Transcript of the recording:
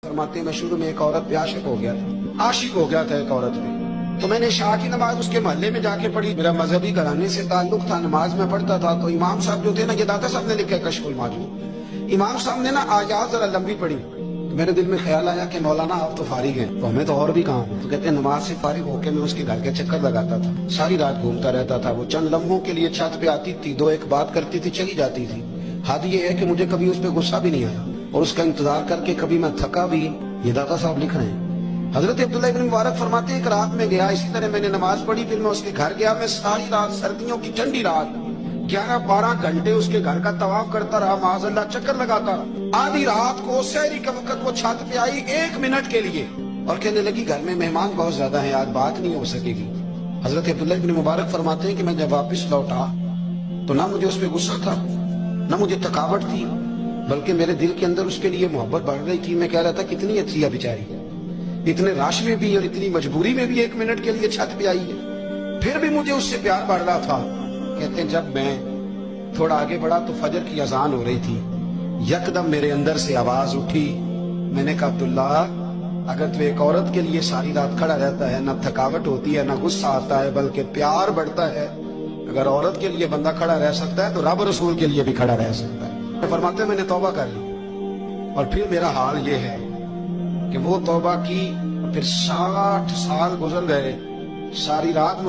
फरमाते हैं मैं शुरू में एक औरत पे आशिक हो गया था एक औरत पे। तो मैंने शाह की नमाज उसके मोहल्ले में जाके पढ़ी। मेरा मजहबी घराने से ताल्लुक था, नमाज में पढ़ता था। तो इमाम साहब जो थे ना, ये दाता साहब ने लिखा है कशफुल माजून, इमाम साहब ने ना आयात जरा लंबी पढ़ी। तो मेरे दिल में ख्याल आया कि मौलाना आप तो फारिग हैं, तो हमें तो और भी काम है। तो कहते हैं नमाज से फारिग होकर मैं उसके घर के चक्कर लगाता था, सारी रात घूमता रहता था। वो चंद लम्हों के लिए छत पे आती थी, दो एक बात करती थी, चली जाती थी। हद ये है कि मुझे कभी उस पर गुस्सा भी नहीं आया और उसका इंतजार करके कभी मैं थका भी। ये दाता साहब लिख रहे हैं। हजरत अब्दुल्लाह इब्न मुबारक फरमाते हैं एक रात में गया, इसी तरह मैंने नमाज पढ़ी, फिर मैं उसके घर गया। मैं सारी रात, सर्दियों की ठंडी रात, 11-12 घंटे उसके घर का तवाफ करता रहा, माज़अल्लाह चक्कर लगाता रहा। आधी रात को सहरी के वक्त वो छत पे आई 1 मिनट के लिए और कहने लगी घर में मेहमान बहुत ज्यादा हैं, आज बात नहीं हो सकेगी। हजरत अब्दुल्लाह इब्न मुबारक फरमाते हैं कि मैं जब वापस लौटा तो ना मुझे उस पर गुस्सा था, ना मुझे थकावट थी, बल्कि मेरे दिल के अंदर उसके लिए मोहब्बत बढ़ रही थी। मैं कह रहा था कितनी अच्छी है बेचारी, इतने राश में भी और इतनी मजबूरी में भी 1 मिनट के लिए छत पे आई है, फिर भी मुझे उससे प्यार बढ़ रहा था। कहते हैं जब मैं थोड़ा आगे बढ़ा तो फजर की अजान हो रही थी, यकदम मेरे अंदर से आवाज उठी। मैंने कहा अब्दुल्ला, अगर तू एक औरत के लिए सारी रात खड़ा रहता है, ना थकावट होती है, ना गुस्सा आता है, बल्कि प्यार बढ़ता है। अगर औरत के लिए बंदा खड़ा रह सकता है तो रब रसूल के लिए भी खड़ा रह सकता है। फरमाते मैंने तौबा कर ली और फिर मेरा हाल ये है कि वो तौबा की, फिर 60 साल गुजर गए, सारी रात